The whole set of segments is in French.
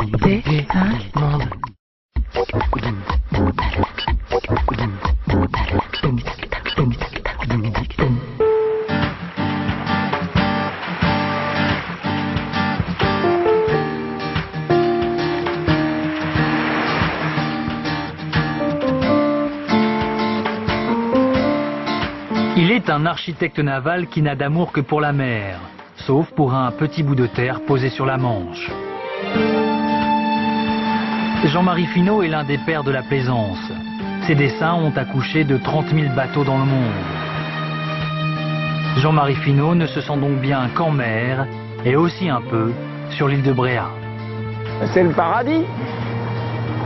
Il est un architecte naval qui n'a d'amour que pour la mer, sauf pour un petit bout de terre posé sur la Manche. Jean-Marie Finot est l'un des pères de la plaisance. Ses dessins ont accouché de 30 000 bateaux dans le monde. Jean-Marie Finot ne se sent donc bien qu'en mer et aussi un peu sur l'île de Bréhat. C'est le paradis.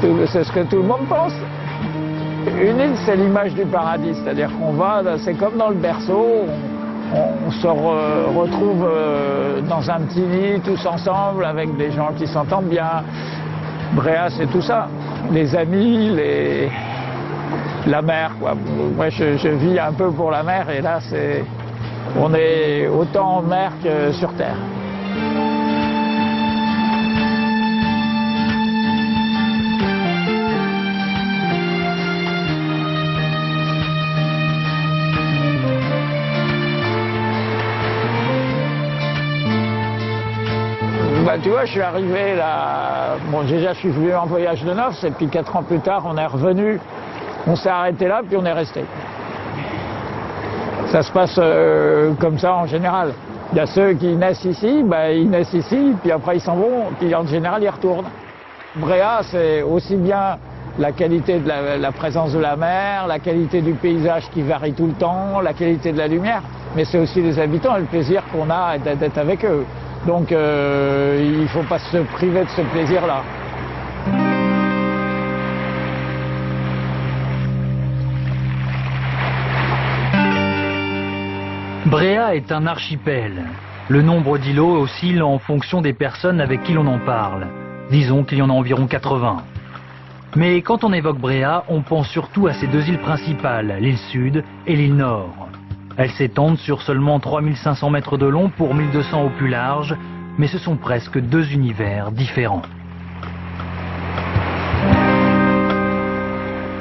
C'est ce que tout le monde pense. Une île, c'est l'image du paradis, c'est-à-dire qu'on va, c'est comme dans le berceau, on se retrouve dans un petit nid tous ensemble avec des gens qui s'entendent bien. Bréhat, c'est tout ça, les amis, la mer, quoi. Moi, je vis un peu pour la mer et là, on est autant en mer que sur terre. Tu vois, je suis arrivé là, bon déjà je suis venu en voyage de noces et puis 4 ans plus tard on est revenu, on s'est arrêté là puis on est resté. Ça se passe comme ça en général. Il y a ceux qui naissent ici, ils naissent ici, puis après ils s'en vont, puis en général ils retournent. Bréhat, c'est aussi bien la qualité de la présence de la mer, la qualité du paysage qui varie tout le temps, la qualité de la lumière, mais c'est aussi les habitants et le plaisir qu'on a d'être avec eux. Donc il ne faut pas se priver de ce plaisir-là. Bréhat est un archipel. Le nombre d'îlots oscille en fonction des personnes avec qui l'on en parle. Disons qu'il y en a environ 80. Mais quand on évoque Bréhat, on pense surtout à ces 2 îles principales, l'île Sud et l'île Nord. Elles s'étendent sur seulement 3500 mètres de long pour 1200 au plus large, mais ce sont presque 2 univers différents.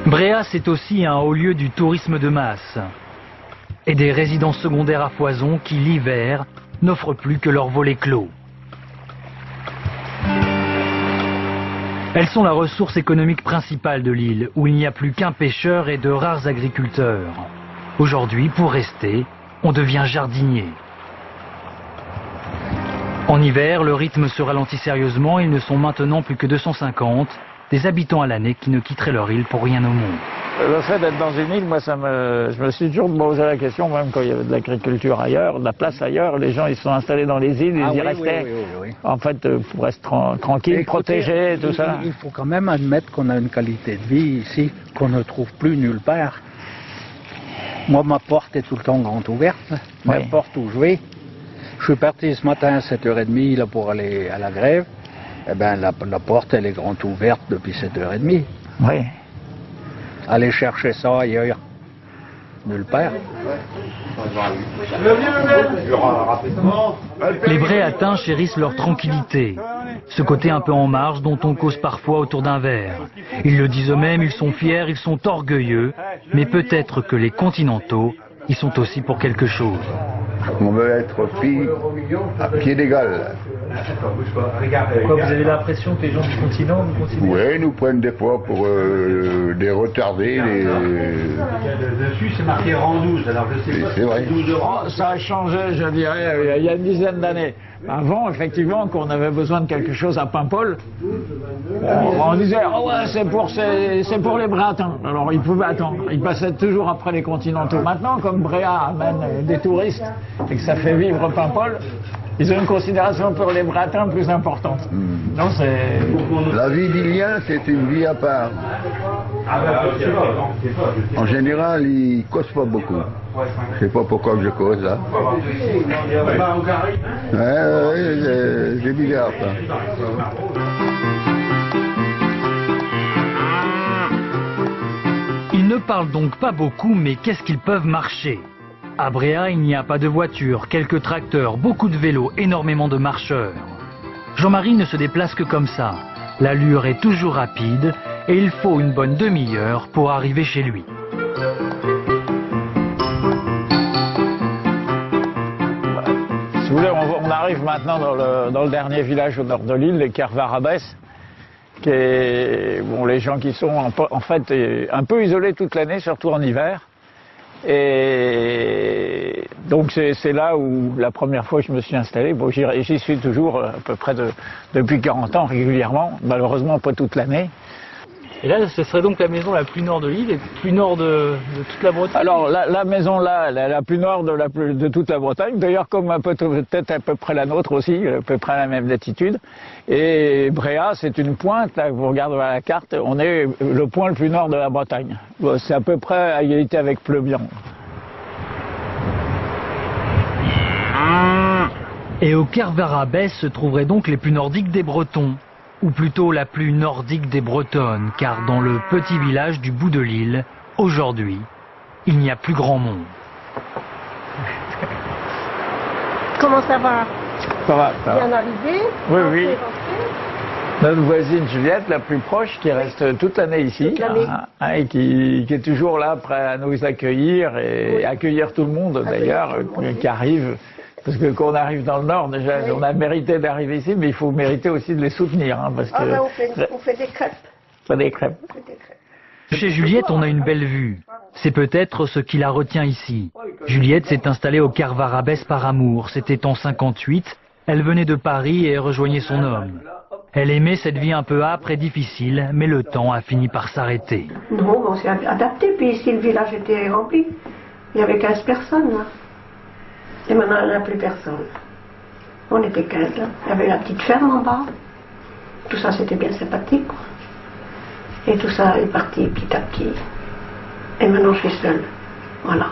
Bréhat, c'est aussi un haut lieu du tourisme de masse et des résidences secondaires à foison qui, l'hiver, n'offrent plus que leurs volets clos. Elles sont la ressource économique principale de l'île, où il n'y a plus qu'un pêcheur et de rares agriculteurs. Aujourd'hui, pour rester, on devient jardinier. En hiver, le rythme se ralentit sérieusement. Ils ne sont maintenant plus que 250, des habitants à l'année qui ne quitteraient leur île pour rien au monde. Le fait d'être dans une île, moi, je me suis toujours posé la question, même quand il y avait de l'agriculture ailleurs, de la place ailleurs, les gens ils se sont installés dans les îles, ils y restaient. Oui. En fait, pour être tranquille, protégé, tout ça. Il faut quand même admettre qu'on a une qualité de vie ici qu'on ne trouve plus nulle part. Moi, ma porte est tout le temps grande ouverte, n'importe où je vais. Je suis parti ce matin à 7h30 là, pour aller à la grève. Eh ben, la porte, elle est grande ouverte depuis 7h30. Oui. Aller chercher ça ailleurs, nulle part. Les Bréhatins chérissent leur tranquillité, ce côté un peu en marge dont on cause parfois autour d'un verre. Ils le disent eux-mêmes, ils sont fiers, ils sont orgueilleux, mais peut-être que les continentaux y sont aussi pour quelque chose. On veut être pris à pied d'égal. Pourquoi vous avez l'impression que les gens du continent nous considèrent? Oui, nous prennent des fois pour des retardés. Dessus, c'est marqué rang 12, alors je sais pas. C'est vrai. 12 rangs. Ça a changé, je dirais, il y a une dizaine d'années. Avant, effectivement, quand on avait besoin de quelque chose à Paimpol, on disait « Oh ouais, c'est pour les Bréhatins ». Alors ils pouvaient attendre, ils passaient toujours après les continentaux. Maintenant, comme Bréhat amène des touristes et que ça fait vivre Paimpol, ils ont une considération pour les Bréhatins plus importante. Non, La vie d'Ilien, c'est une vie à part. En général, ils causent pas beaucoup. Je sais pas pourquoi je cause là. C'est bizarre ça. Ils ne parlent donc pas beaucoup, mais qu'est-ce qu'ils peuvent marcher? À Bréhat, il n'y a pas de voitures, quelques tracteurs, beaucoup de vélos, énormément de marcheurs. Jean-Marie ne se déplace que comme ça. L'allure est toujours rapide et il faut une bonne demi-heure pour arriver chez lui. Si vous voulez, on arrive maintenant dans le dernier village au nord de l'île, les Kervarabès, qui est, bon, les gens qui sont en fait un peu isolés toute l'année, surtout en hiver. Et donc c'est là où la première fois je me suis installé. Bon, j'y suis toujours à peu près depuis 40 ans régulièrement, malheureusement pas toute l'année. Et là, ce serait donc la maison la plus nord de l'île et plus nord de toute la Bretagne? Alors, la maison là, elle est la plus nord de toute la Bretagne, d'ailleurs comme peut-être à peu près la nôtre aussi, à peu près à la même latitude. Et Bréa, c'est une pointe, là, vous regardez à la carte, on est le point le plus nord de la Bretagne. Bon, c'est à peu près à égalité avec Pleubian. Et au Kervarabès se trouveraient donc les plus nordiques des Bretons. Ou plutôt la plus nordique des Bretonnes, car dans le petit village du bout de l'île, aujourd'hui, il n'y a plus grand monde. Comment ça va? Ça va, ça va. Bien arrivé? Oui, oui. Notre voisine Juliette, la plus proche, qui reste toute l'année ici, et qui est toujours là, prêt à nous accueillir et accueillir tout le monde d'ailleurs, qui arrive. Parce que quand on arrive dans le Nord, déjà, on a mérité d'arriver ici, mais il faut mériter aussi de les soutenir. Hein, parce que on fait des crêpes. Des crêpes. Chez Juliette, on a une belle vue. C'est peut-être ce qui la retient ici. Juliette s'est installée au Kervarabès par amour. C'était en 58. Elle venait de Paris et rejoignait son homme. Elle aimait cette vie un peu âpre et difficile, mais le temps a fini par s'arrêter. Non, on s'est adapté, puis ici le village était rempli. Il y avait 15 personnes là. Et maintenant, il n'y en a plus personne. On était 15 là. Il y avait la petite ferme en bas. Tout ça, c'était bien sympathique. Et tout ça est parti petit à petit. Et maintenant, je suis seule. Voilà.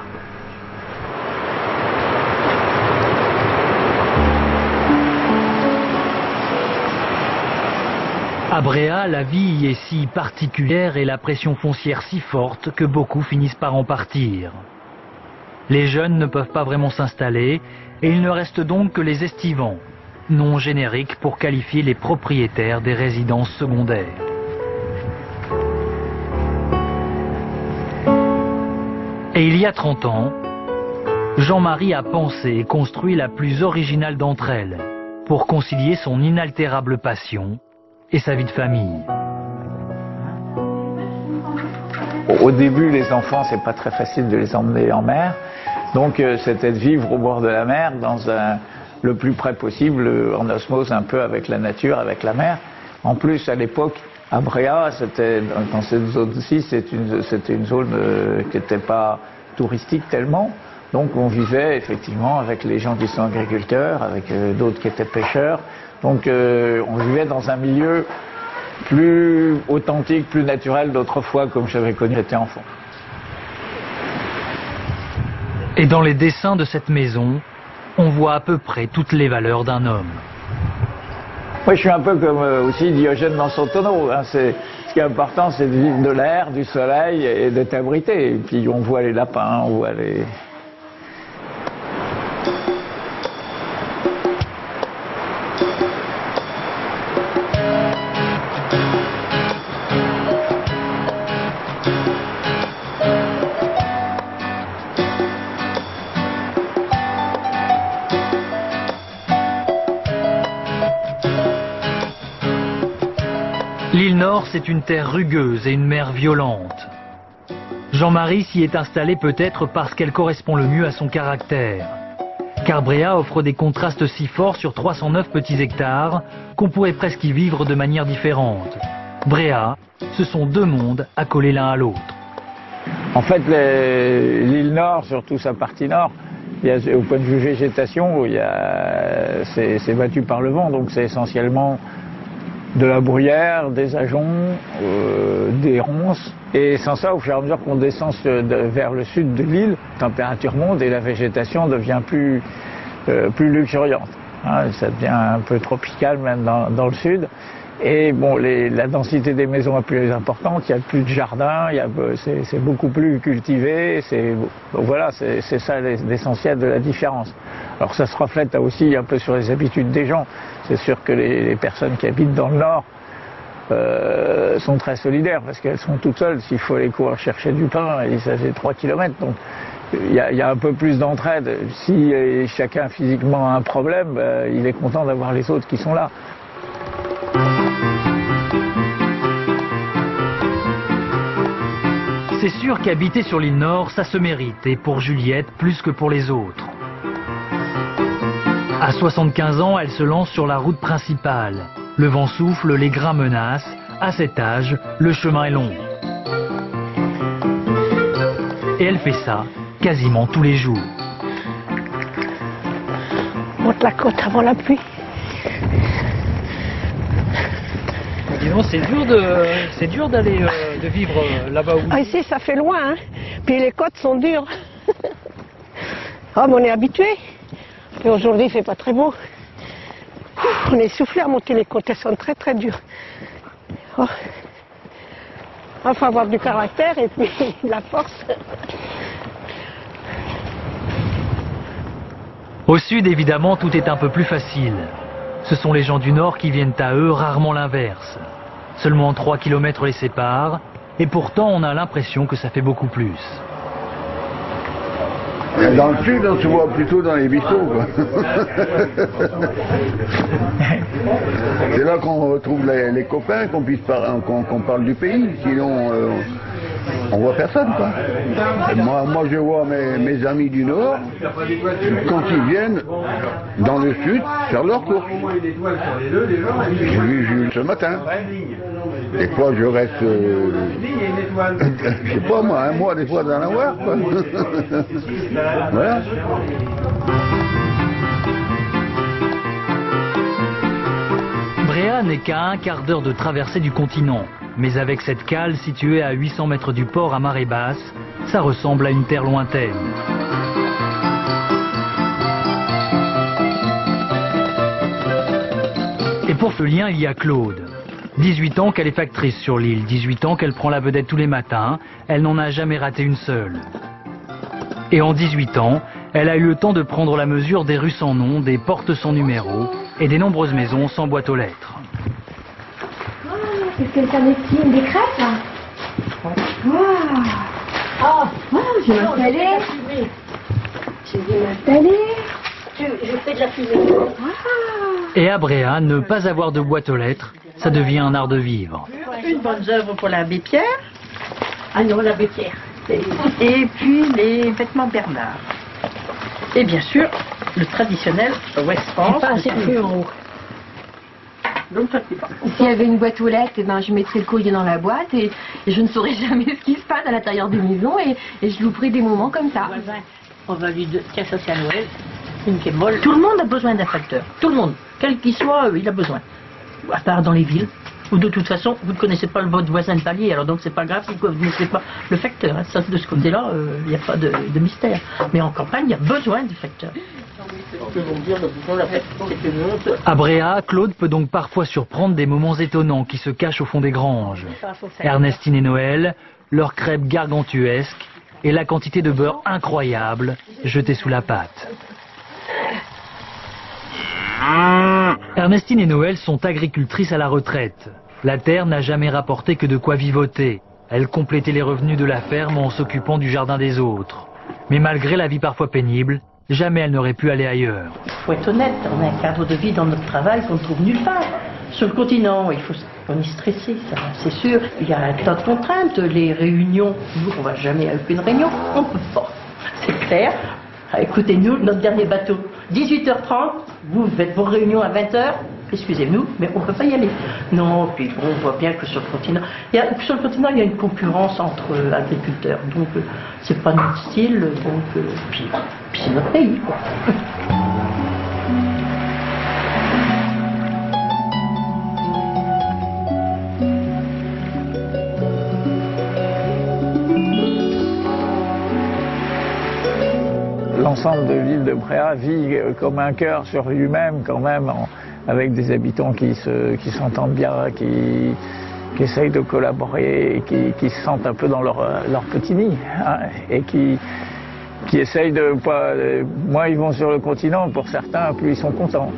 À Bréa, la vie y est si particulière et la pression foncière si forte que beaucoup finissent par en partir. Les jeunes ne peuvent pas vraiment s'installer et il ne reste donc que les estivants, nom générique pour qualifier les propriétaires des résidences secondaires. Et il y a 30 ans, Jean-Marie a pensé et construit la plus originale d'entre elles pour concilier son inaltérable passion et sa vie de famille. Au début, les enfants, c'est pas très facile de les emmener en mer. Donc, c'était de vivre au bord de la mer, le plus près possible, en osmose un peu avec la nature, avec la mer. En plus, à l'époque, à Bréa, dans cette zone-ci, c'était une zone qui n'était pas touristique tellement. Donc, on vivait effectivement avec les gens qui sont agriculteurs, avec d'autres qui étaient pêcheurs. Donc, on vivait dans un milieu plus authentique, plus naturel d'autrefois, comme j'avais connu, j'étais enfant. Et dans les dessins de cette maison, on voit à peu près toutes les valeurs d'un homme. Moi, je suis un peu comme aussi Diogène dans son tonneau. Hein. Ce qui est important, c'est de vivre de l'air, du soleil et d'être abrité. Et puis, on voit les lapins, on voit les... L'île Nord, c'est une terre rugueuse et une mer violente. Jean-Marie s'y est installé peut-être parce qu'elle correspond le mieux à son caractère. Car Bréa offre des contrastes si forts sur 309 petits hectares qu'on pourrait presque y vivre de manière différente. Bréa, ce sont deux mondes accolés l'un à l'autre. En fait, l'île Nord, surtout sa partie nord, au point de vue végétation, c'est battu par le vent, donc c'est essentiellement de la bruyère, des ajoncs, des ronces. Et sans ça, au fur et à mesure qu'on descend vers le sud de l'île, la température monte et la végétation devient plus luxuriante. Hein, ça devient un peu tropical même dans le sud. Et bon, la densité des maisons est plus importante, il y a plus de jardins, c'est beaucoup plus cultivé. Voilà, c'est ça l'essentiel de la différence. Alors ça se reflète aussi un peu sur les habitudes des gens. C'est sûr que les personnes qui habitent dans le nord sont très solidaires parce qu'elles sont toutes seules s'il faut aller courir chercher du pain, et ça c'est 3 km. Donc il y a un peu plus d'entraide. Si chacun physiquement a un problème, il est content d'avoir les autres qui sont là. C'est sûr qu'habiter sur l'île Nord, ça se mérite, et pour Juliette, plus que pour les autres. À 75 ans, elle se lance sur la route principale. Le vent souffle, les grains menacent. À cet âge, le chemin est long. Et elle fait ça quasiment tous les jours. Monte la côte avant la pluie. Dis donc, c'est dur d'aller de vivre là-bas où... Ah, ici, ça fait loin, hein. Puis les côtes sont dures. Ah, mais on est habitué. Et aujourd'hui, il fait pas très beau. On est soufflé à monter les côtes, elles sont très très dures. Oh. Il faut avoir du caractère et puis de la force. Au sud, évidemment, tout est un peu plus facile. Ce sont les gens du Nord qui viennent à eux, rarement l'inverse. Seulement 3 km les séparent, et pourtant on a l'impression que ça fait beaucoup plus. Dans le sud, on se voit plutôt dans les bistrots, quoi. C'est là qu'on retrouve les copains, qu'on parle du pays, sinon on voit personne, quoi. Et moi je vois mes amis du Nord, quand ils viennent dans le sud, faire leur course. J'ai vu Jules ce matin. Des fois je reste, je sais pas moi, un mois des fois dans la Loire, quoi. Voilà. Bréa n'est qu'à un quart d'heure de traversée du continent. Mais avec cette cale située à 800 mètres du port à marée basse, ça ressemble à une terre lointaine. Et pour ce lien, il y a Claude. 18 ans qu'elle est factrice sur l'île, 18 ans qu'elle prend la vedette tous les matins, elle n'en a jamais raté une seule. Et en 18 ans, elle a eu le temps de prendre la mesure des rues sans nom, des portes sans numéro et des nombreuses maisons sans boîte aux lettres. C'est quelqu'un d'estime des crêpes là. Je vais m'installer. Je vais m'installer. Je fais de la fumée. Et à Bréa, ne pas avoir de boîte aux lettres, ça devient un art de vivre. Une bonne œuvre pour l'abbé Pierre. Ah non, l'abbé Pierre. Et puis les vêtements Bernard. Et bien sûr, le traditionnel West France. Pas assez plus en haut. Donc ça c'est pas. S'il y avait une boîte aux lettres, eh ben, je mettrais le courrier dans la boîte et je ne saurais jamais ce qui se passe à l'intérieur des maisons et je louperais des moments comme ça. On va lui dire, tiens, ça c'est à Noël, une qui est molle. Tout le monde a besoin d'un facteur. Tout le monde. Quel qu'il soit, il a besoin. À part dans les villes, où de toute façon, vous ne connaissez pas votre voisin de palier, alors donc c'est pas grave si vous ne connaissez pas le facteur. Hein. Ça, de ce côté-là, il n'y a pas de mystère. Mais en campagne, il y a besoin du facteur. À Bréa, Claude peut donc parfois surprendre des moments étonnants qui se cachent au fond des granges. Ernestine et Noël, leurs crêpes gargantuesques et la quantité de beurre incroyable jetée sous la pâte. Ernestine et Noël sont agricultrices à la retraite. La terre n'a jamais rapporté que de quoi vivoter. Elles complétaient les revenus de la ferme en s'occupant du jardin des autres. Mais malgré la vie parfois pénible, jamais elles n'auraient pu aller ailleurs. Il faut être honnête, on a un cadre de vie dans notre travail qu'on ne trouve nulle part. Sur le continent, on est stressé, ça, c'est sûr. Il y a un tas de contraintes, les réunions. Nous, on ne va jamais à aucune réunion, on ne peut pas. C'est clair. Écoutez-nous, notre dernier bateau, 18h30, vous faites vos réunions à 20h, excusez-nous, mais on ne peut pas y aller. Non, puis bon, on voit bien que sur le continent, il y a une concurrence entre agriculteurs, donc c'est pas notre style, donc puis c'est notre pays, quoi. L'ensemble de l'île de Bréa vit comme un cœur sur lui-même quand même, avec des habitants qui s'entendent bien, qui essayent de collaborer, qui se sentent un peu dans leur petit nid, hein, et qui essayent de pas... Moins ils vont sur le continent, pour certains, plus ils sont contents.